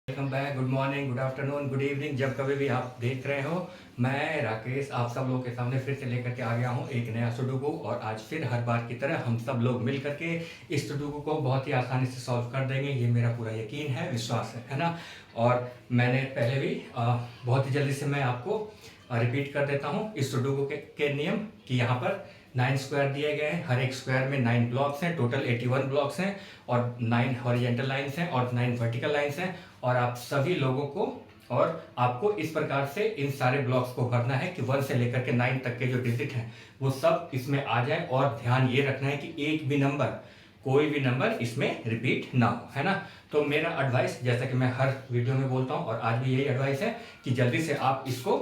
Welcome back. Good morning, good afternoon, good evening, जब कभी भी आप देख रहे हो। मैं राकेश आप सब लोगों के सामने फिर से लेकर के आ गया हूँ एक नया सुडोकू। और आज फिर हर बार की तरह हम सब लोग मिल करके इस सुडोकू को बहुत ही आसानी से सॉल्व कर देंगे, ये मेरा पूरा यकीन है, विश्वास है ना। और मैंने पहले भी बहुत ही जल्दी से मैं आपको रिपीट कर देता हूँ इस सुडोकू के नियम कि यहाँ पर 9 स्क्वायर दिए गए हैं, हर एक स्क्वायर में 9 ब्लॉक्स हैं, टोटल 81 ब्लॉक्स हैं और 9 हॉरिजेंटल लाइंस हैं और 9 वर्टिकल लाइंस हैं। और आप सभी लोगों को और आपको इस प्रकार से इन सारे ब्लॉक्स को भरना है कि 1 से लेकर के 9 तक के जो डिजिट हैं वो सब इसमें आ जाए। और ध्यान ये रखना है कि एक भी नंबर, कोई भी नंबर इसमें रिपीट ना हो, है ना। तो मेरा एडवाइस, जैसा कि मैं हर वीडियो में बोलता हूँ और आज भी यही एडवाइस है कि जल्दी से आप इसको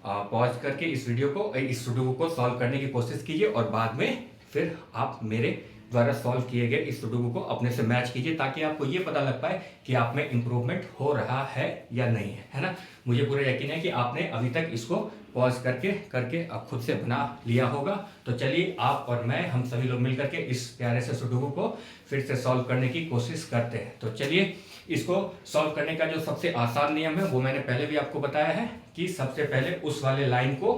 पॉज करके इस वीडियो को, इस सुडोकू को सॉल्व करने की कोशिश कीजिए और बाद में फिर आप मेरे द्वारा सॉल्व किए गए इस सुडोकू को अपने से मैच कीजिए, ताकि आपको ये पता लग पाए कि आप में इम्प्रूवमेंट हो रहा है या नहीं है ना। मुझे पूरा यकीन है कि आपने अभी तक इसको पॉज करके अब खुद से बना लिया होगा। तो चलिए आप और मैं, हम सभी लोग मिलकर के इस प्यारे से सुडोकू को फिर से सॉल्व करने की कोशिश करते हैं। तो चलिए, इसको सॉल्व करने का जो सबसे आसान नियम है वो मैंने पहले भी आपको बताया है कि सबसे पहले उस वाले लाइन को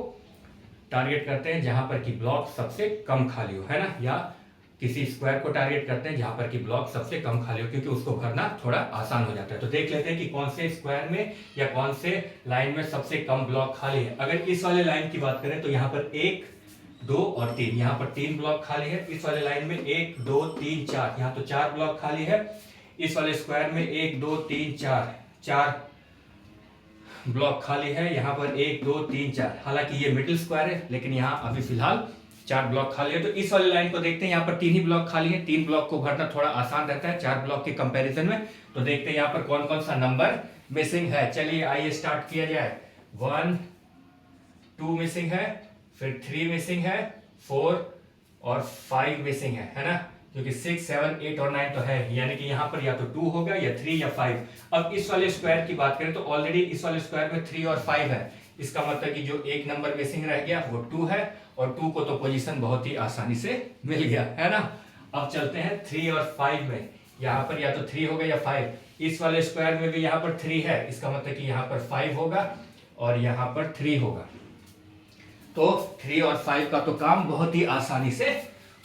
टारगेट करते हैं जहां पर कि ब्लॉक सबसे कम खाली हो, है ना, या किसी स्क्वायर को टारगेट करते हैं जहां पर कि ब्लॉक सबसे कम खाली हो, क्योंकि उसको भरना थोड़ा आसान हो जाता है। तो देख लेते हैं कि कौन से स्क्वायर में या कौन से लाइन में सबसे कम ब्लॉक खाली है। अगर इस वाले लाइन की बात करें तो यहाँ पर 1, 2 और 3, यहाँ पर 3 ब्लॉक खाली है। इस वाले लाइन में 1, 2, 3, 4, यहाँ तो 4 ब्लॉक खाली है। इस वाले स्क्वायर में 1, 2, 3, 4 ब्लॉक खाली है। यहाँ पर 1, 2, 3, 4, हालांकि ये मिडिल स्क्वायर है लेकिन यहाँ अभी फिलहाल 4 ब्लॉक खाली है। तो इस वाली लाइन को देखते हैं, यहाँ पर 3 ही ब्लॉक खाली है। 3 ब्लॉक को भरना थोड़ा आसान रहता है 4 ब्लॉक के कंपैरिजन में। तो देखते हैं यहाँ पर कौन कौन सा नंबर मिसिंग है। चलिए आइए स्टार्ट किया जाए। 1, 2 मिसिंग है, फिर 3 मिसिंग है, 4 और 5 मिसिंग है ना, क्योंकि 6, 7, 8 और 9 तो है, यानी कि यहाँ पर या तो 2 होगा या 3 या 5। अब इस वाले स्क्वायर की बात करें तो ऑलरेडी इस वाले स्क्वायर में 3 और 5 है। इसका मतलब कि जो एक नंबर मिसिंग रह गया वो 2 है, और 2 को तो पोजीशन बहुत ही आसानी से मिल गया, है ना। अब चलते हैं 3 और 5 में। यहाँ पर या तो 3 होगा या 5। इस वाले स्क्वायर में भी यहाँ पर 3 है, इसका मतलब कि यहाँ पर 5 होगा और यहाँ पर 3 होगा। तो 3 और 5 का तो काम बहुत ही आसानी से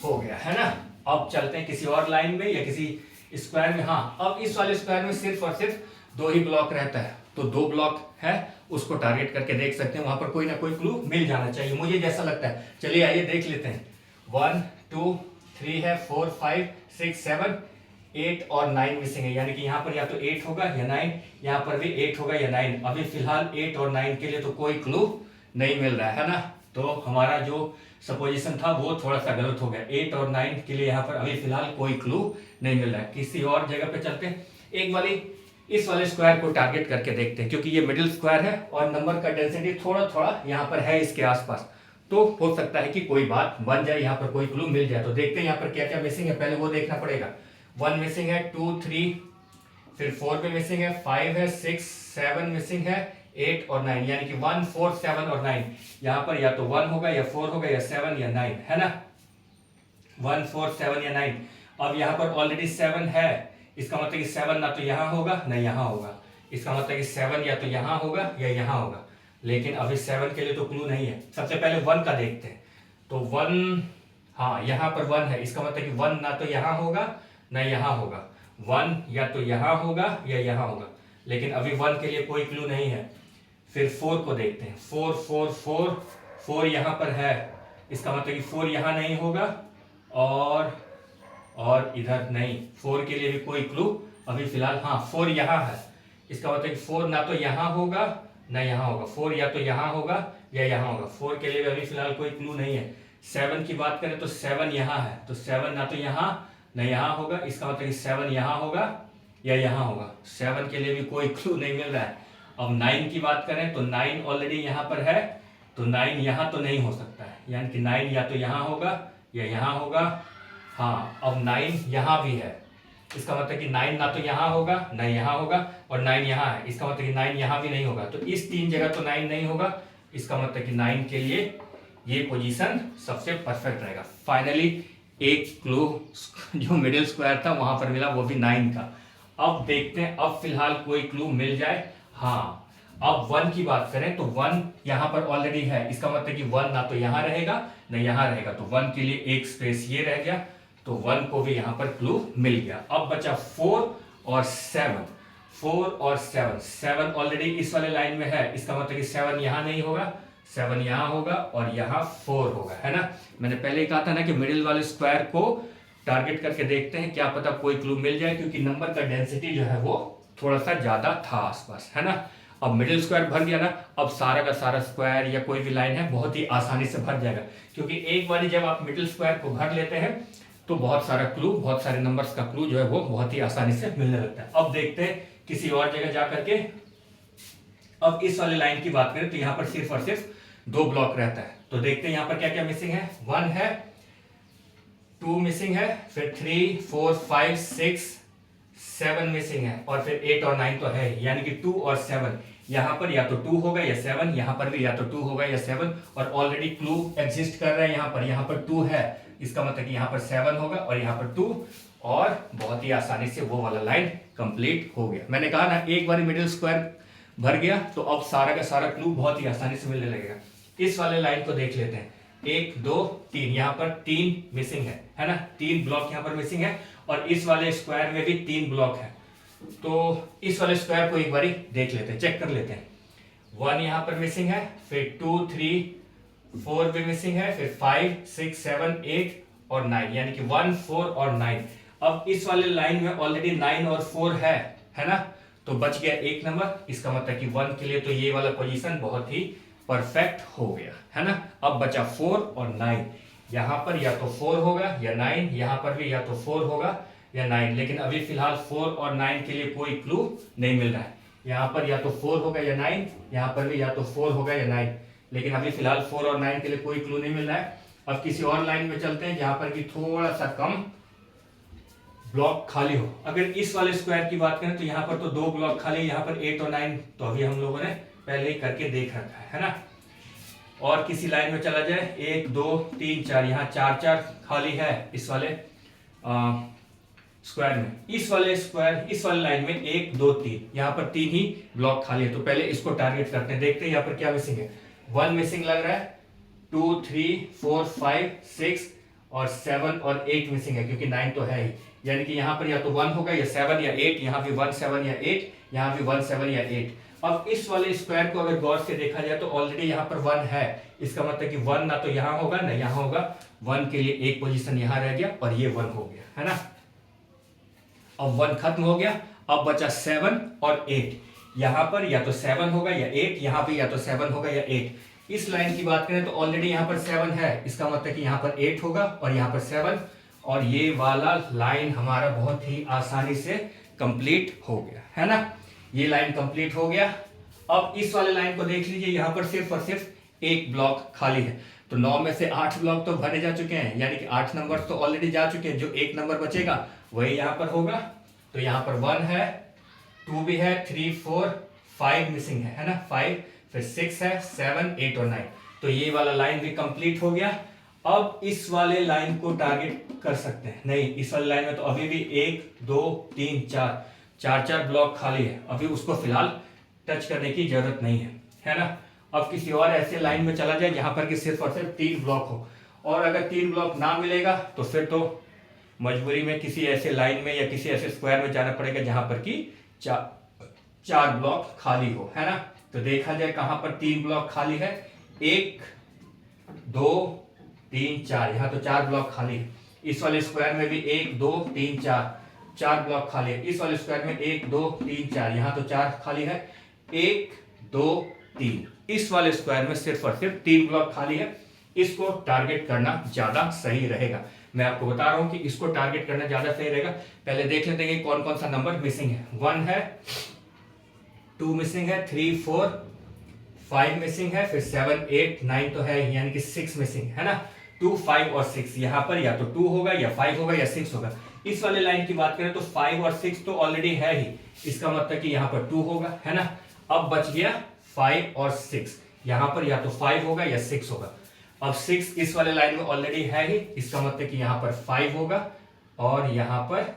हो गया, है ना। अब चलते हैं किसी और लाइन में या किसी स्क्वायर में। हाँ, अब इस वाले स्क्वायर में सिर्फ और सिर्फ 2 ही ब्लॉक रहता है, तो 2 ब्लॉक है, उसको टारगेट करके देख सकते हैं। वहां पर कोई ना कोई क्लू मिल जाना चाहिए, मुझे जैसा लगता है। चलिए आइए देख लेते हैं। 1, 2, 3 है, 4, 5, 6, 7, 8 और 9 मिसिंग है, यानी कि यहाँ पर या तो 8 होगा या 9, यहाँ पर भी 8 होगा या 9। अभी फिलहाल 8 और 9 के लिए तो कोई क्लू नहीं मिल रहा है ना। तो हमारा जो सपोजिशन था वो थोड़ा सा गलत हो गया। 8 और 9 के लिए यहाँ पर अभी फिलहाल कोई क्लू नहीं मिल रहा है। किसी और जगह पे चलते हैं, एक वाली इस वाले स्क्वायर को टारगेट करके देखते हैं, क्योंकि ये मिडिल स्क्वायर है और नंबर का डेंसिटी थोड़ा थोड़ा यहाँ पर है इसके आसपास, तो हो सकता है कि कोई बात बन जाए, यहाँ पर कोई क्लू मिल जाए। तो देखते हैं यहाँ पर क्या क्या मिसिंग है, पहले वो देखना पड़ेगा। 1 मिसिंग है, 2, 3, फिर 4 भी मिसिंग है, 5 है, 6, 7 मिसिंग है, 8 और 9, यानी कि 1, 4, 7 और 9। यहाँ पर या तो 1 होगा या 4 होगा या 7 या 9, है ना। 1, 4, 7 या 9। अब यहाँ पर ऑलरेडी 7 है, इसका मतलब कि 7 ना तो यहाँ होगा ना यहाँ होगा। इसका मतलब कि 7 या तो यहाँ होगा या यहाँ होगा, लेकिन अभी 7 के लिए तो क्लू नहीं है। सबसे पहले 1 का देखते हैं। तो 1, हाँ यहाँ पर 1 है, इसका मतलब कि 1 ना तो यहाँ होगा ना यहाँ होगा। 1 या तो यहाँ होगा या यहाँ होगा, लेकिन अभी 1 के लिए कोई क्लू नहीं है। फिर 4 को देखते हैं। 4, 4, 4, 4 यहाँ पर है, इसका मतलब कि 4 यहाँ नहीं होगा और इधर नहीं। 4 के लिए भी कोई क्लू अभी फिलहाल, हाँ 4 यहाँ है, इसका मतलब कि 4 ना तो यहाँ होगा ना यहाँ होगा। 4 या तो यहाँ होगा या यहाँ होगा। 4 के लिए भी अभी फिलहाल कोई क्लू नहीं है। 7 की बात करें तो 7 यहाँ है, तो 7 ना तो यहाँ ना यहाँ होगा, इसका मतलब कि 7 यहाँ होगा या यहाँ होगा। 7 के लिए भी कोई क्लू नहीं मिल रहा है। अब 9 की बात करें तो 9 ऑलरेडी यहाँ पर है, तो 9 यहाँ तो नहीं हो सकता है, यानी कि 9 या तो यहाँ होगा या यहाँ होगा। हाँ, अब 9 यहाँ भी है, इसका मतलब कि 9 ना तो यहाँ होगा ना यहाँ होगा, और 9 यहाँ है, इसका मतलब कि 9 यहाँ भी नहीं होगा। तो इस 3 जगह तो 9 नहीं होगा, इसका मतलब कि 9 के लिए ये पोजीशन सबसे परफेक्ट रहेगा। फाइनली एक क्लू जो मिडिल स्क्वायर था वहां पर मिला, वो भी 9 का। अब देखते हैं, अब फिलहाल कोई क्लू मिल जाए। हाँ, अब 1 की बात करें तो 1 यहां पर ऑलरेडी है, इसका मतलब कि 1 ना तो यहां रहेगा ना यहां रहेगा, तो 1 के लिए एक स्पेस ये रह गया, तो 1 को भी यहां पर क्लू मिल गया। अब बचा 4 और 7। 4 और 7, 7 ऑलरेडी इस वाले लाइन में है, इसका मतलब कि 7 यहां नहीं होगा, 7 यहां होगा और यहां 4 होगा, है ना। मैंने पहले ही कहा था ना कि मिडिल वाले स्क्वायर को टारगेट करके देखते हैं, क्या पता कोई क्लू मिल जाए, क्योंकि नंबर का डेंसिटी जो है वो थोड़ा सा ज्यादा था आसपास, है ना। अब मिडिल स्क्वायर भर गया ना, अब सारा का सारा स्क्वायर या कोई भी लाइन है बहुत ही आसानी से भर जाएगा, क्योंकि एक बार जब आप मिडिल स्क्वायर को भर लेते हैं तो बहुत सारा क्लू, बहुत सारे नंबर्स का क्लू जो है वो बहुत ही आसानी से मिलने लगता है। अब देखते हैं किसी और जगह जाकर के। अब इस वाले लाइन की बात करें तो यहां पर सिर्फ और सिर्फ 2 ब्लॉक रहता है, तो देखते हैं यहां पर क्या क्या मिसिंग है। 1 है, 2 मिसिंग है, फिर 3, 4, 5, 6, 7 मिसिंग है, और फिर 8 और 9 तो है, यानी कि 2 और 7 यहां पर या तो 2 होगा या 7, यहां पर भी या तो 2 होगा या 7, और ऑलरेडी क्लू एग्जिस्ट कर रहा है यहां पर 2 है, इसका मतलब कि यहां पर 7 होगा और यहां पर 2, और बहुत ही आसानी से वो वाला लाइन कंप्लीट हो गया। मैंने कहा ना, एक बार मिडिल स्क्वायर भर गया तो अब सारा का सारा क्लू बहुत ही आसानी से मिलने लगेगा। इस वाले लाइन को देख लेते हैं, 1, 2, 3, यहां पर 3 मिसिंग है ना, 3 ब्लॉक यहां पर मिसिंग है, और इस वाले स्क्वायर में भी 3 ब्लॉक है। तो इस वाले स्क्वायर को एक बारी देख लेते हैं, चेक कर लेते हैं। 1 यहां पर मिसिंग है, फिर 2, 3, 4 भी मिसिंग है, फिर 5, 6, 7, 8 और 9, यानी कि 1, 4 और 9। अब इस वाले लाइन में ऑलरेडी 9 और 4 है ना, तो बच गया एक नंबर, इसका मतलब कि 1 के लिए तो ये वाला पोजीशन बहुत ही परफेक्ट हो गया, है ना। अब बचा 4 और 9, यहां पर या तो 4 होगा या 9, यहां पर भी या तो 4 होगा या 9, लेकिन अभी फिलहाल 4 और 9 के लिए कोई क्लू नहीं मिल रहा है। यहां पर या तो 4 होगा या 9, यहां पर भी या तो 4 होगा या 9, लेकिन अभी फिलहाल 4 और 9 के लिए कोई क्लू नहीं मिल रहा है। अब किसी और लाइन में चलते हैं जहां पर कि थोड़ा सा कम ब्लॉक खाली हो। अगर इस वाले स्क्वायर की बात करें तो यहाँ पर तो 2 ब्लॉक खाली, यहाँ पर 8 और 9 तो अभी हम लोगों ने पहले ही करके देख रखा है ना। और किसी लाइन में चला जाए, 1, 2, 3, 4, यहाँ 4 खाली है इस वाले स्क्वायर में। इस वाले लाइन में 1, 2, 3, यहाँ पर 3 ही ब्लॉक खाली है, तो पहले इसको टारगेट करते हैं, देखते हैं यहाँ पर क्या मिसिंग है। 1 मिसिंग लग रहा है, 2, 3, 4, 5, 6 और 7 और 8 मिसिंग है, क्योंकि 9 तो है ही, यानी कि यहाँ पर या तो 1 होगा या 7 या 8, यहाँ भी 1, 7 या 8, यहाँ भी 1, 7 या 8। अब इस वाले स्क्वायर को अगर गौर से देखा जाए तो ऑलरेडी यहाँ पर 1 है, इसका मतलब कि 1 ना तो यहाँ होगा ना यहाँ होगा, 1 के लिए एक पोजीशन यहाँ रह गया और ये 1 हो गया, है ना। अब 1 खत्म हो गया, अब बचा 7 और 8, यहाँ पर या तो 7 होगा या 8, यहाँ भी या तो 7 होगा या 8। इस लाइन की बात करें तो ऑलरेडी यहाँ पर 7 है, इसका मतलब कि यहाँ पर 8 होगा और यहाँ पर 7, और ये वाला लाइन हमारा बहुत ही आसानी से कंप्लीट हो गया, है ना। ये लाइन कंप्लीट हो गया। अब इस वाले लाइन को देख लीजिए, यहाँ पर सिर्फ और सिर्फ एक ब्लॉक खाली है, तो 9 में से 8 ब्लॉक तो भरे जा चुके हैं, यानी कि 8 नंबर तो ऑलरेडी जा चुके हैं, जो एक नंबर बचेगा वही यहाँ पर होगा। तो यहाँ पर 1 है, 2 भी है, 3, 4, 5 मिसिंग है ना, 5, फिर 6 है, 7, 8 और 9, तो ये वाला लाइन भी कंप्लीट हो गया। अब इस वाले लाइन को टारगेट कर सकते हैं, नहीं इस वाले लाइन में तो अभी भी 1, 2, 3, 4 ब्लॉक खाली है, अभी उसको फिलहाल टच करने की जरूरत नहीं है ना। अब किसी और ऐसे लाइन में चला जाए जहां पर कि सिर्फ और सिर्फ 3 ब्लॉक हो, और अगर 3 ब्लॉक ना मिलेगा तो फिर तो मजबूरी में किसी ऐसे लाइन में या किसी ऐसे स्क्वायर में जाना पड़ेगा जहां पर कि 4 ब्लॉक खाली हो, है ना। तो देखा जाए कहां पर 3 ब्लॉक खाली है, 1, 2, 3, 4, यहाँ तो 4 ब्लॉक खाली है। इस वाले स्क्वायर में भी 1, 2, 3, 4 ब्लॉक खाली है। इस वाले स्क्वायर में 1, 2, 3, 4, यहाँ तो 4 खाली है, 1, 2, 3। इस वाले स्क्वायर में सिर्फ और सिर्फ 3 ब्लॉक खाली है, इसको टारगेट करना ज्यादा सही रहेगा। मैं आपको बता रहा हूं कि इसको टारगेट करना ज्यादा सही रहेगा। पहले देख लेते हैं कि कौन कौन सा नंबर मिसिंग है। 1 है, 2 मिसिंग है, 3, 4, 5 मिसिंग है, फिर 7, 8, 9 तो है, यानी कि 6 मिसिंग है ना। 2, 5 और 6, यहाँ पर या तो 2 होगा या 5 होगा या 6 होगा। इस वाले लाइन की बात करें तो 5 और 6 तो ऑलरेडी है ही, इसका मतलब कि यहाँ पर 2 होगा, है ना। अब बच गया 5 और 6, यहाँ पर या तो 5 होगा या 6 होगा। अब 6 इस वाले लाइन में ऑलरेडी है ही, इसका मतलब कि यहाँ पर 5 होगा और यहाँ पर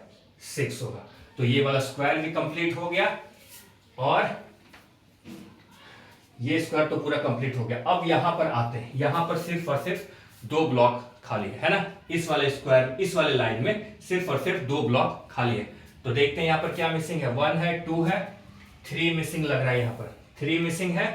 6 होगा। तो ये वाला स्क्वायर भी कंप्लीट हो गया और ये स्क्वायर तो पूरा कंप्लीट हो गया। अब यहां पर आते हैं, यहां पर सिर्फ और सिर्फ 2 ब्लॉक खाली है ना। इस वाले स्क्वायर, इस वाले लाइन में सिर्फ और सिर्फ 2 ब्लॉक खाली है। तो देखते हैं यहां पर क्या मिसिंग है। 1 है, 2 है, 3 मिसिंग लग रहा है। यहां पर 3 मिसिंग है,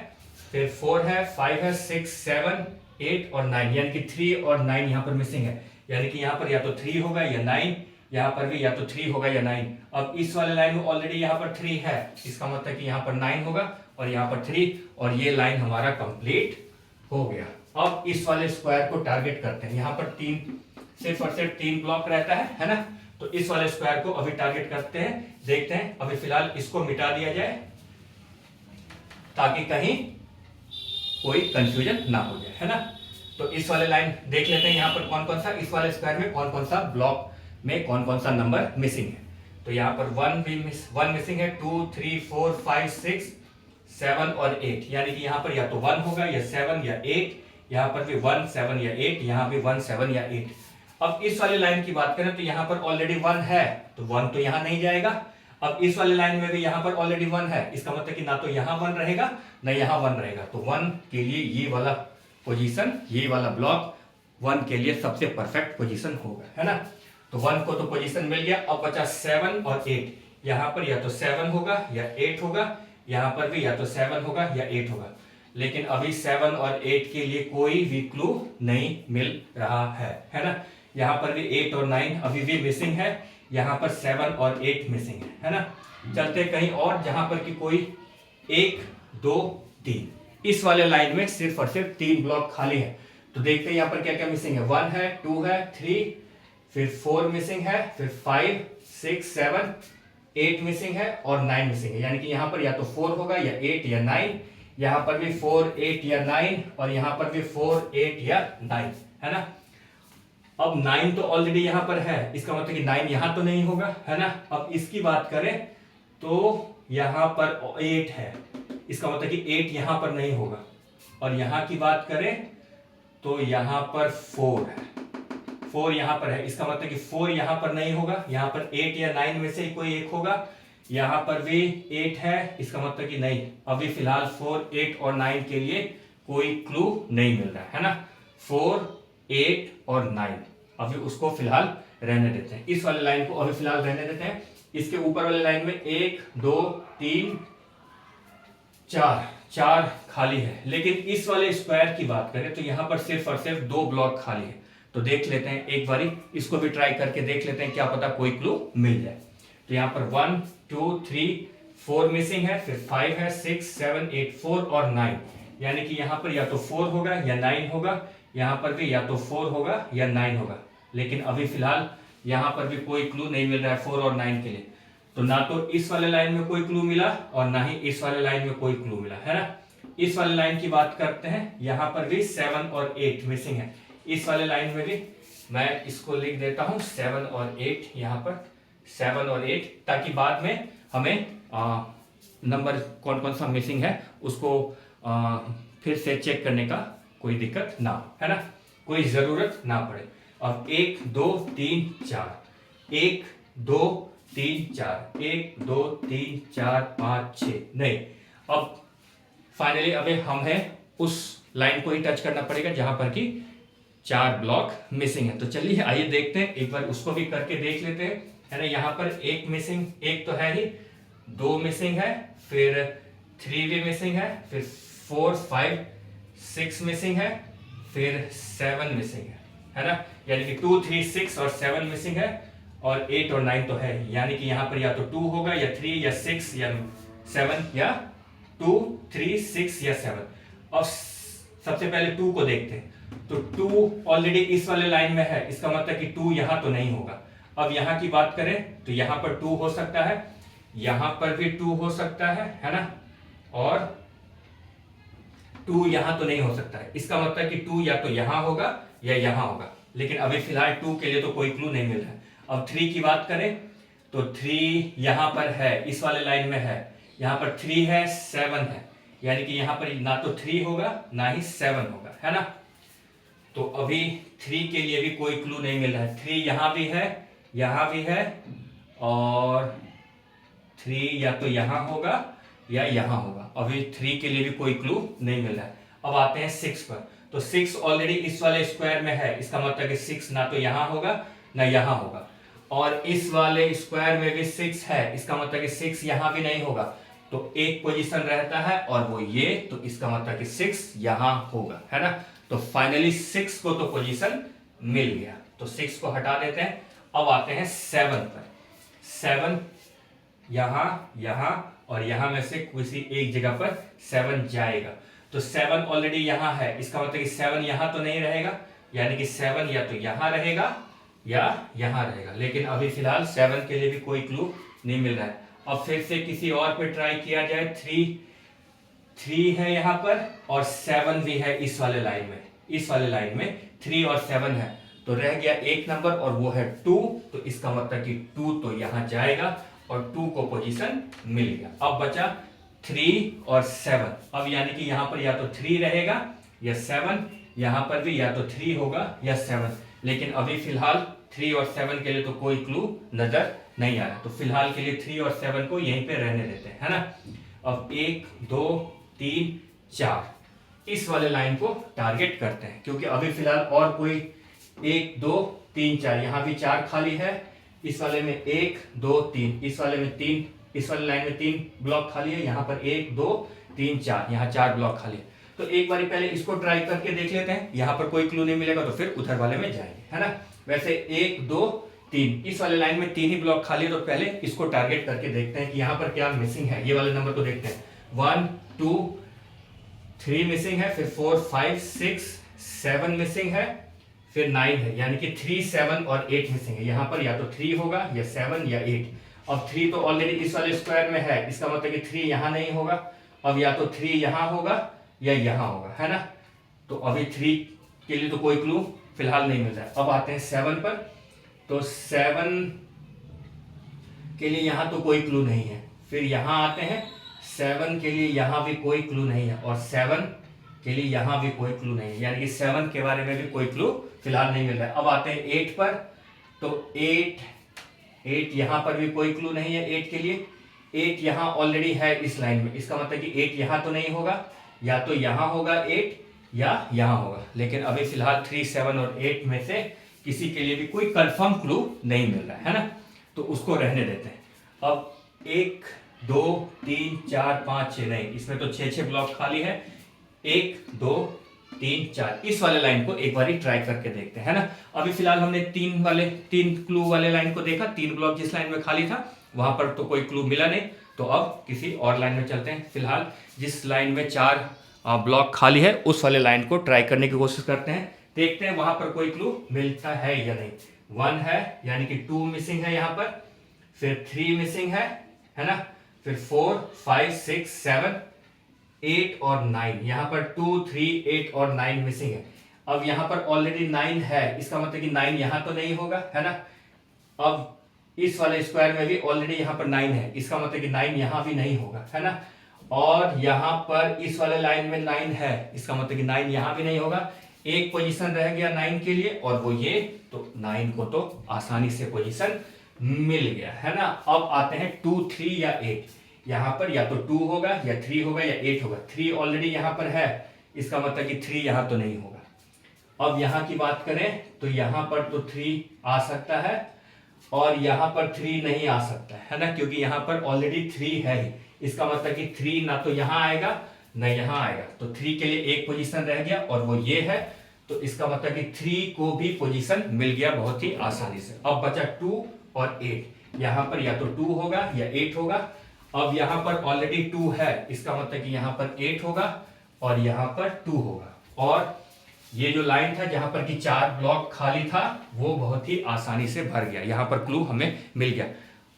फिर 4 है, 5 है, 6, 7, 8 और 9, यानी कि 3 और 9 यहां पर मिसिंग है। यानी कि यहां पर या तो 3 होगा या 9, यहां पर भी या तो 3 होगा या 9। अब इस वाले लाइन में ऑलरेडी यहां पर 3 है, इसका मतलब है कि यहां पर 9 होगा और यहां पर 3, और ये लाइन हमारा कंप्लीट हो गया। अब इस वाले स्क्वायर को टारगेट करते हैं। यहां पर 3, सिर्फ और सिर्फ 3 ब्लॉक रहता है ना। तो इस वाले स्क्वायर को अभी टारगेट करते हैं, देखते हैं। अभी फिलहाल इसको मिटा दिया जाए ताकि कहीं कोई कंफ्यूजन ना हो जाए, है ना। तो इस वाले लाइन देख लेते हैं, यहां पर कौन कौन सा, इस वाले स्क्वायर में कौन कौन सा ब्लॉक में कौन कौन सा नंबर मिसिंग है। तो यहाँ पर 1 मिसिंग है, 2, 3, 4, 5, 6, 7 और 8, यानी कि यहाँ पर या तो 1 होगा या 7 या 8। यहाँ पर भी 1, 7 या 8, यहाँ भी 1, 7 या 8। अब इस वाले लाइन की बात करें तो यहाँ पर ऑलरेडी 1 है, तो 1 तो यहाँ नहीं जाएगा। अब इस वाले लाइन में भी यहाँ पर ऑलरेडी 1 है, इसका मतलब कि ना तो यहाँ 1 रहेगा ना यहाँ 1 रहेगा। तो 1 के लिए ये वाला पोजीशन, ये वाला ब्लॉक 1 के लिए सबसे परफेक्ट पोजीशन होगा, है ना। तो 1 को तो पोजीशन मिल गया। अब बचा 7 और 8, यहाँ पर या तो 7 होगा या 8 होगा, यहाँ पर भी या तो 7 होगा या 8 होगा। लेकिन अभी 7 और 8 के लिए कोई भी क्लू नहीं मिल रहा है ना। यहाँ पर भी 8 और 9 अभी भी मिसिंग है, यहाँ पर 7 और 8 मिसिंग है ना। चलते कहीं और जहां पर कि कोई 1, 2, 3, इस वाले लाइन में सिर्फ और सिर्फ 3 ब्लॉक खाली है। तो देखते हैं यहाँ पर क्या क्या मिसिंग है। 1 है, 2 है, 3, फिर 4 मिसिंग है, फिर 5, 6, 7, 8 मिसिंग है और 9 मिसिंग है। यानी कि यहाँ पर या तो 4 होगा या 8 या 9, यहाँ पर भी 4, 8 या 9 और यहाँ पर भी 4, 8 या 9, है ना। अब 9 तो ऑलरेडी यहाँ पर है, इसका मतलब कि 9 यहाँ तो नहीं होगा, है ना। अब इसकी बात करें तो यहाँ पर 8 है, इसका मतलब कि 8 यहाँ पर नहीं होगा। और यहाँ की बात करें तो यहाँ पर 4 है, 4 यहाँ पर है, इसका मतलब कि 4 यहाँ पर नहीं होगा। यहाँ पर 8 या 9 में से ही कोई एक होगा। यहाँ पर भी 8 है, इसका मतलब कि नहीं। अभी फिलहाल 4, 8 और 9 के लिए कोई क्लू नहीं मिल रहा है ना। 4, 8 और 9 अभी उसको फिलहाल रहने देते हैं, इस वाले लाइन को अभी फिलहाल रहने देते हैं। इसके ऊपर वाले लाइन में 1, 2, 3, 4 खाली है। लेकिन इस वाले स्क्वायर की बात करें तो यहाँ पर सिर्फ और सिर्फ 2 ब्लॉक खाली है। तो देख लेते हैं एक बारी, इसको भी ट्राई करके देख लेते हैं, क्या पता कोई क्लू मिल जाए। तो यहाँ पर 1, 2, 3, 4 मिसिंग है, फिर 5 है, 6, 7, 8, 4 और 9, यानी कि यहाँ पर या तो 4 होगा या 9 होगा। यहाँ पर भी या तो 4 होगा या 9 होगा। लेकिन अभी फिलहाल यहाँ पर भी कोई क्लू नहीं मिल रहा है 4 और 9 के लिए। तो ना तो इस वाले लाइन में कोई क्लू मिला और ना ही इस वाले लाइन में कोई क्लू मिला, है ना। इस वाले लाइन की बात करते हैं, यहाँ पर भी 7 और 8 मिसिंग है। इस वाले लाइन में भी मैं इसको लिख देता हूं 7 और 8, यहाँ पर 7 और 8, ताकि बाद में हमें नंबर कौन कौन सा मिसिंग है उसको फिर से चेक करने का कोई दिक्कत ना हो, है ना, कोई जरूरत ना पड़े। अब 1, 2, 3, 4, 1, 2, 3, 4, 1, 2, 3, 4, 5, 6 नहीं। अब फाइनली अभी हमें उस लाइन को ही टच करना पड़ेगा जहां पर कि 4 ब्लॉक मिसिंग है। तो चलिए आइए देखते हैं, एक बार उसको भी करके देख लेते हैं, है ना। यहाँ पर 1 मिसिंग, 1 तो है ही, 2 मिसिंग है, फिर 3 भी मिसिंग है, फिर 4, 5, 6 मिसिंग है, फिर 7 मिसिंग है ना। यानी कि 2, 3, 6 और 7 मिसिंग है, और 8 और 9 तो है ही। यानी कि यहाँ पर या तो 2 होगा या 3 या 6 या 7, या 2, 3, 6 या 7। अब सबसे पहले 2 को देखते हैं। तो 2 ऑलरेडी इस वाले लाइन में है, इसका मतलब कि 2 यहां तो नहीं होगा। अब यहां की बात करें तो यहां पर 2 हो सकता है, यहां पर भी 2 हो सकता है ना, और 2 यहां तो नहीं हो सकता है। इसका मतलब कि 2 या तो यहां होगा या यहां होगा। लेकिन अभी फिलहाल 2 के लिए तो कोई क्लू नहीं मिल रहा है। अब 3 की बात करें तो 3 यहां पर है, इस वाले लाइन में है, यहां पर 3 है, 7 है, यानी कि यहां पर ना तो 3 होगा ना ही 7 होगा, है ना। तो अभी 3 के लिए भी कोई क्लू नहीं मिल रहा है। 3 यहां भी है, यहां भी है, और 3 या तो यहाँ होगा या यहाँ होगा। अभी 3 के लिए भी कोई क्लू नहीं मिल रहा है। अब आते हैं 6 पर। तो 6 ऑलरेडी इस वाले स्क्वायर में है, इसका मतलब कि 6 ना तो यहाँ होगा ना यहाँ होगा। और इस वाले स्क्वायर में भी 6 है, इसका मतलब कि 6 यहाँ भी नहीं होगा। तो एक पोजीशन रहता है और वो ये, तो इसका मतलब कि 6 यहाँ होगा, है ना। तो फाइनली 6 को तो पोजीशन मिल गया, तो 6 को हटा देते हैं। अब आते हैं 7 पर। 7 यहाँ, यहाँ और यहाँ में से किसी एक जगह पर 7 जाएगा। तो 7 ऑलरेडी यहाँ है, इसका मतलब कि 7 यहाँ तो नहीं रहेगा, यानी कि 7 या तो यहाँ रहेगा या यहाँ रहेगा। लेकिन अभी फिलहाल 7 के लिए भी कोई क्लू नहीं मिल रहा है। अब फिर से किसी और पे ट्राई किया जाए। 3 है यहाँ पर और 7 भी है इस वाले लाइन में। इस वाले लाइन में 3 और 7 है, तो रह गया एक नंबर और वो है 2। तो इसका मतलब कि 2 तो यहाँ जाएगा और 2 को पोजीशन मिल गया। अब बचा 3 और 7। अब यानी कि यहाँ पर या तो 3 रहेगा या 7, यहाँ पर भी या तो 3 होगा या 7। लेकिन अभी फिलहाल 3 और 7 के लिए तो कोई क्लू नजर नहीं आ रहा। तो फिलहाल के लिए 3 और 7 को यहीं पे रहने देते हैं, है ना। अब 1 2 3 4 इस वाले लाइन को टारगेट करते हैं, क्योंकि अभी फिलहाल और कोई 1 2 3 4, यहाँ भी 4 खाली है, इस वाले में 1 2 3, इस वाले में 3, इस वाले लाइन में 3 ब्लॉक खाली है, यहाँ पर 1 2 3 4, यहाँ 4 ब्लॉक खाली है। तो एक बार पहले इसको ट्राई करके देख लेते हैं। यहाँ पर कोई क्लू नहीं मिलेगा तो फिर उधर वाले में जाएंगे, है ना। वैसे 1 2 3 इस वाले लाइन में 3 ही ब्लॉक खाली है, तो पहले इसको टारगेट करके देखते हैं कि यहाँ पर क्या मिसिंग है। ये वाले नंबर को देखते हैं। 1 2 3 मिसिंग है, फिर 4 5 6 7 मिसिंग है, फिर 9 है, यानी कि 3 7 और 8 मिसिंग है। यहाँ पर या तो 3 होगा या 7 या 8। अब 3 तो ऑलरेडी इस वाले स्क्वायर में है, इसका मतलब कि 3 यहाँ नहीं होगा। अब या तो 3 यहाँ होगा या यहाँ होगा, है ना। तो अभी 3 के लिए तो कोई क्लू फिलहाल नहीं मिल रहा है। अब आते हैं 7 पर। तो 7 के लिए यहाँ तो कोई क्लू नहीं है। फिर यहाँ आते हैं, 7 के लिए यहाँ भी कोई क्लू नहीं है और 7 के लिए यहाँ भी कोई क्लू नहीं है, यानी कि 7 के बारे में भी कोई क्लू फिलहाल नहीं मिल रहा है। अब आते हैं 8 पर। तो 8 यहाँ पर भी कोई क्लू नहीं है 8 के लिए। 8 यहाँ ऑलरेडी है इस लाइन में, इसका मतलब कि 8 यहाँ तो नहीं होगा, या तो यहाँ होगा 8 या यहाँ होगा। लेकिन अभी फिलहाल 3 7 और 8 में से किसी के लिए भी कोई कंफर्म क्लू नहीं मिल रहा है ना, तो उसको रहने देते हैं। अब 1 2 3 4 5 6 नहीं, इसमें तो 6 6 ब्लॉक खाली है। 1 2 3 4 इस वाले लाइन को एक बार ट्राई करके देखते हैं, है ना। अभी फिलहाल हमने 3 क्लू वाले लाइन को देखा, 3 ब्लॉक जिस लाइन में खाली था वहां पर तो कोई क्लू मिला नहीं। तो अब किसी और लाइन में चलते हैं। फिलहाल जिस लाइन में 4 ब्लॉक खाली है उस वाले लाइन को ट्राई करने की कोशिश करते हैं, देखते हैं वहां पर कोई क्लू मिलता है या नहीं। 1 है, यानी कि 2 मिसिंग है यहाँ पर, फिर 3 मिसिंग है ना, फिर 4 5 6 7 8 और 9, यहाँ पर 2 3 8 और 9 मिसिंग है। अब यहाँ पर ऑलरेडी 9 है, इसका मतलब कि 9 यहाँ तो नहीं होगा, है ना। अब इस वाले स्क्वायर में भी ऑलरेडी यहाँ पर 9 है, इसका मतलब कि 9 यहाँ भी नहीं होगा, है ना। और यहाँ पर इस वाले लाइन में 9 है, इसका मतलब कि 9 यहाँ भी नहीं होगा। एक पोजीशन रह गया 9 के लिए और वो ये, तो 9 को तो आसानी से पोजीशन मिल गया, है ना। अब आते हैं 2 3 या 8, यहाँ पर या तो 2 होगा या 3 होगा या 8 होगा। 3 ऑलरेडी यहाँ पर है, इसका मतलब कि 3 यहाँ तो नहीं होगा। अब यहाँ की बात करें तो यहाँ पर तो 3 आ सकता है और यहाँ पर 3 नहीं आ सकता है ना, क्योंकि यहाँ पर ऑलरेडी 3 है ही। इसका मतलब कि 3 ना तो यहाँ आएगा ना यहाँ आएगा, तो 3 के लिए एक पोजीशन रह गया और वो ये है। तो इसका मतलब कि 3 को भी पोजीशन मिल गया बहुत ही आसानी से। अब बचा 2 और 8, यहाँ पर या तो 2 होगा या 8 होगा। अब यहाँ पर ऑलरेडी 2 है, इसका मतलब कि यहाँ पर 8 होगा और यहाँ पर 2 होगा। और ये जो लाइन था जहां पर कि 4 ब्लॉक खाली था वो बहुत ही आसानी से भर गया, यहाँ पर क्लू हमें मिल गया।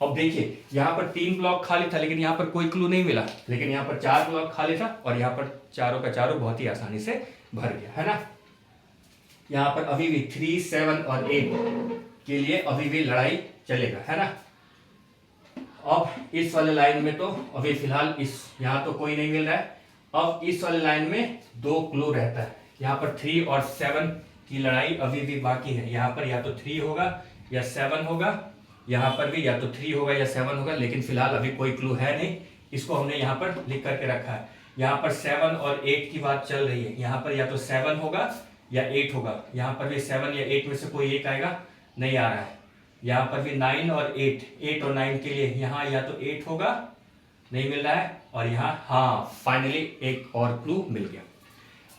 अब देखिए यहाँ पर 3 ब्लॉक खाली था लेकिन यहाँ पर कोई क्लू नहीं मिला, लेकिन यहाँ पर 4 ब्लॉक खाली था और यहाँ पर चारों का चारों बहुत ही आसानी से भर गया, है ना। यहाँ पर अभी भी 3 7 और 8 के लिए अभी भी लड़ाई चलेगा, है ना। अब इस वाले लाइन में तो अभी फिलहाल यहाँ तो कोई नहीं मिल रहा है। अब इस वाले लाइन में 2 क्लू रहता है, यहाँ पर 3 और 7 की लड़ाई अभी भी बाकी है। यहाँ पर या तो 3 होगा या 7 होगा यहाँ पर भी या तो 3 होगा या 7 होगा, लेकिन फिलहाल अभी कोई क्लू है नहीं, इसको हमने यहाँ पर लिख करके रखा है। यहाँ पर 7 और 8 की बात चल रही है, यहाँ पर या तो 7 होगा या 8 होगा, यहाँ पर भी 7 या 8 में से कोई एक आएगा, नहीं आ रहा है। यहाँ पर भी 9 और 8 और 9 के लिए यहाँ या तो 8 होगा, नहीं मिल रहा है, और यहाँ हाँ फाइनली एक और क्लू मिल गया।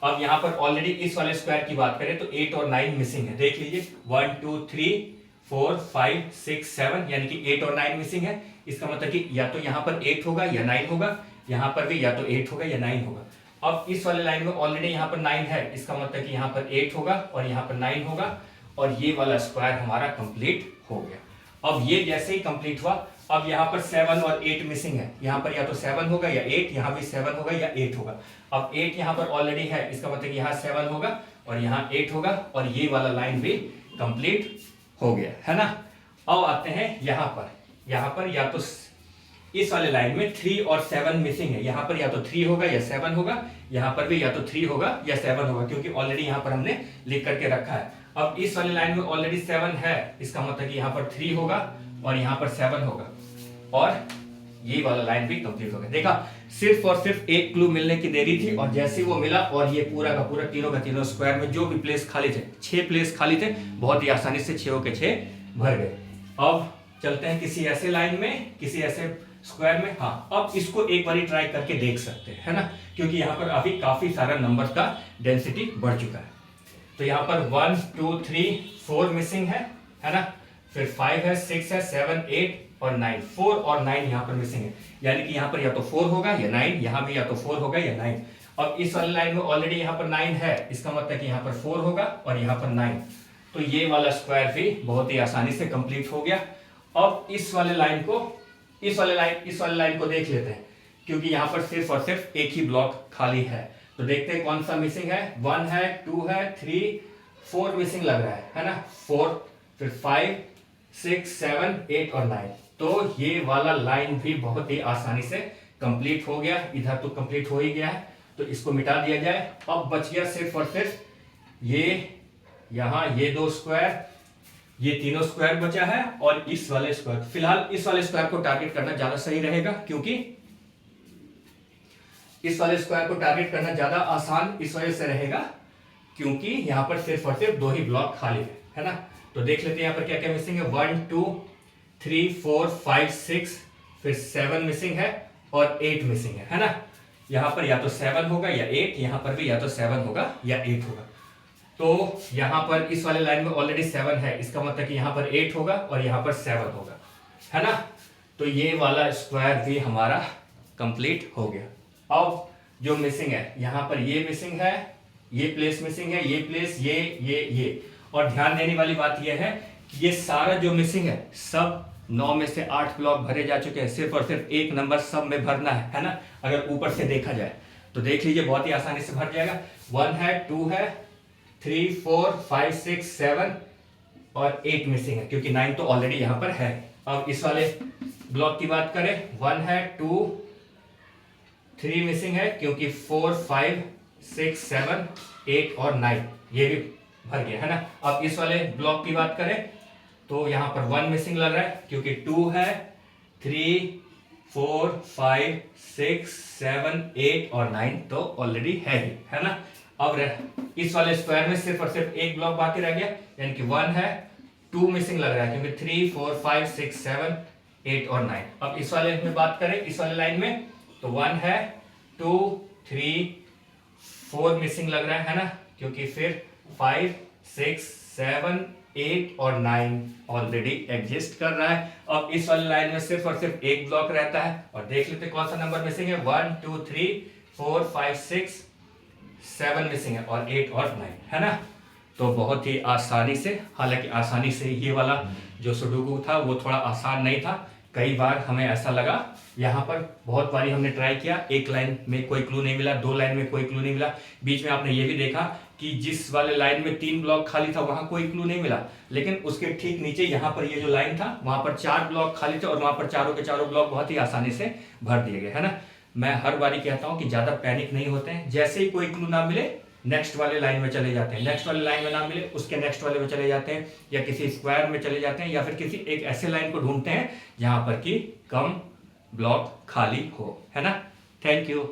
अब यहाँ पर ऑलरेडी इस वाले स्क्वायर की बात करें तो 8 और 9 मिसिंग है, देख लीजिए 1 2 3 4 5 6 7, यानी कि 8 और 9 मिसिंग है। इसका मतलब कि या तो यहाँ पर 8 होगा या 9 होगा, यहाँ पर भी या तो 8 होगा या 9 होगा। अब इस वाले लाइन में ऑलरेडी यहाँ पर 9 है, इसका मतलब कि यहाँ पर 8 होगा और यहाँ पर 9 होगा, और ये वाला स्क्वायर हमारा कंप्लीट हो गया। अब ये जैसे ही कंप्लीट हुआ, अब यहाँ पर 7 और 8 मिसिंग है, यहाँ पर या तो 7 होगा या 8, यहाँ भी 7 होगा या 8 होगा। अब 8 यहाँ पर ऑलरेडी है, इसका मतलब कि यहाँ 7 होगा और यहाँ 8 होगा, और ये वाला लाइन भी कंप्लीट हो गया है ना। अब आते हैं यहाँ पर या तो इस वाले लाइन में 3 और 7 मिसिंग है, यहाँ पर या तो 3 होगा या 7 होगा, यहाँ पर भी या तो 3 होगा या 7 होगा, क्योंकि ऑलरेडी यहाँ पर हमने लिख करके रखा है। अब इस वाले लाइन में ऑलरेडी 7 है, इसका मतलब कि यहाँ पर 3 होगा और यहाँ पर 7 होगा, और ये वाला लाइन भी कंप्लीट हो गया। देखा, सिर्फ और सिर्फ एक क्लू मिलने की देरी थी, और जैसे वो मिला और ये पूरा का पूरा तीनों का तीनों स्क्वायर में जो भी प्लेस खाली थे, 6 प्लेस खाली थे, बहुत ही आसानी से 6 के 6 भर गए। अब चलते हैं किसी ऐसे लाइन में, किसी ऐसे स्क्वायर में। हाँ, अब इसको एक बार ट्राई करके देख सकते हैं, है ना, क्योंकि यहाँ पर अभी काफी सारा नंबर का डेंसिटी बढ़ चुका है। तो यहाँ पर 1 2 3 4 मिसिंग है ना, फिर 5 है, 6 है, 7 8 और 9, 4 और 9 यहाँ पर मिसिंग है, यानी कि यहाँ पर या तो 4 होगा या 9, यहाँ भी या तो 4 होगा या 9। अब इस वाली लाइन में ऑलरेडी यहाँ पर 9 है, इसका मतलब कि यहाँ पर 4 होगा और यहाँ पर 9, तो ये वाला स्क्वायर भी बहुत ही आसानी से कंप्लीट हो गया। अब इस वाले लाइन को देख लेते हैं, क्योंकि यहाँ पर सिर्फ और सिर्फ एक ही ब्लॉक खाली है, तो देखते हैं कौन सा मिसिंग है। 1 है, 2 है, 3 4 मिसिंग लग रहा है ना, 4, फिर 5 6 7 8 और 9, तो ये वाला लाइन भी बहुत ही आसानी से कंप्लीट हो गया। इधर तो कंप्लीट हो ही गया है, तो इसको मिटा दिया जाए। अब बच गया सिर्फ और सिर्फ ये यहाँ ये 2 स्क्वायर, ये तीनों स्क्वायर बचा है, और इस वाले स्क्वायर। फिलहाल इस वाले स्क्वायर को टारगेट करना ज्यादा सही रहेगा, क्योंकि इस वाले स्क्वायर को टारगेट करना ज्यादा आसान इस वजह से रहेगा क्योंकि यहाँ पर सिर्फ और सिर्फ 2 ही ब्लॉक खाली है ना। तो देख लेते हैं यहाँ पर क्या क्या मिसिंग है। 1 2 3 4 5 6, फिर 7 मिसिंग है और 8 मिसिंग है ना। यहाँ पर या तो 7 होगा या 8, यहाँ पर भी या तो 7 होगा या 8 होगा। तो यहाँ पर इस वाले लाइन में ऑलरेडी 7 है, इसका मतलब कि यहाँ पर 8 होगा और यहाँ पर 7 होगा, है ना। तो ये वाला स्क्वायर भी हमारा कंप्लीट हो गया। अब जो मिसिंग है, यहाँ पर ये मिसिंग है, ये प्लेस मिसिंग है, ये प्लेस, ये। और ध्यान देने वाली बात ये है कि ये सारा जो मिसिंग है सब 9 में से 8 ब्लॉक भरे जा चुके हैं, सिर्फ और सिर्फ एक नंबर सब में भरना है ना। अगर ऊपर से देखा जाए तो देख लीजिए बहुत ही आसानी से भर जाएगा। 1 है, 2 है, 3 4 5 6 7 और 8 मिसिंग है, क्योंकि 9 तो ऑलरेडी यहाँ पर है। अब इस वाले ब्लॉक की बात करें, 1 है, 2 3 मिसिंग है, क्योंकि 4 5 6 7 8 और 9 ये भी भर गया है ना। अब इस वाले ब्लॉक की बात करें तो यहाँ पर 1 मिसिंग लग रहा है, क्योंकि 2 है, 3 4 5 6 7 8 और 9 तो ऑलरेडी है ही, है ना। अब इस वाले स्क्वायर में सिर्फ और सिर्फ एक ब्लॉक बाकी रह गया, यानी कि 1 है, 2 मिसिंग लग रहा है, क्योंकि 3 4 5 6 7 8 और 9। अब इस वाले में बात करें, इस वाले लाइन में तो 1 है, 2 3 4 मिसिंग लग रहा है ना, क्योंकि फिर 5 6 7 8 और 9 ऑलरेडी एग्जिस्ट कर रहा है। अब इस वाले लाइन में सिर्फ और सिर्फ एक ब्लॉक रहता है, और देख लेते कौन सा नंबर मिसिंग है। 1 2 3 4 5 6 7 मिसिंग है और 8 और 9, है ना। तो बहुत ही आसानी से, हालांकि आसानी से ये वाला जो सुडोकू था वो थोड़ा आसान नहीं था। कई बार हमें ऐसा लगा, यहाँ पर बहुत बारी हमने ट्राई किया, एक लाइन में कोई क्लू नहीं मिला, 2 लाइन में कोई क्लू नहीं मिला। बीच में आपने ये भी देखा कि जिस वाले लाइन में 3 ब्लॉक खाली था वहां कोई क्लू नहीं मिला, लेकिन उसके ठीक नीचे यहाँ पर ये जो लाइन था वहां पर 4 ब्लॉक खाली थे और वहां पर चारों के चारों ब्लॉक बहुत ही आसानी से भर दिए गए, है ना। मैं हर बारी कहता हूं कि ज्यादा पैनिक नहीं होते हैं, जैसे ही कोई क्लू ना मिले नेक्स्ट वाले लाइन में चले जाते हैं, नेक्स्ट वाले लाइन में ना मिले उसके नेक्स्ट वाले में चले जाते हैं, या किसी स्क्वायर में चले जाते हैं, या फिर किसी एक ऐसे लाइन को ढूंढते हैं जहां पर कि कम ब्लॉक खाली हो, है ना। Thank you.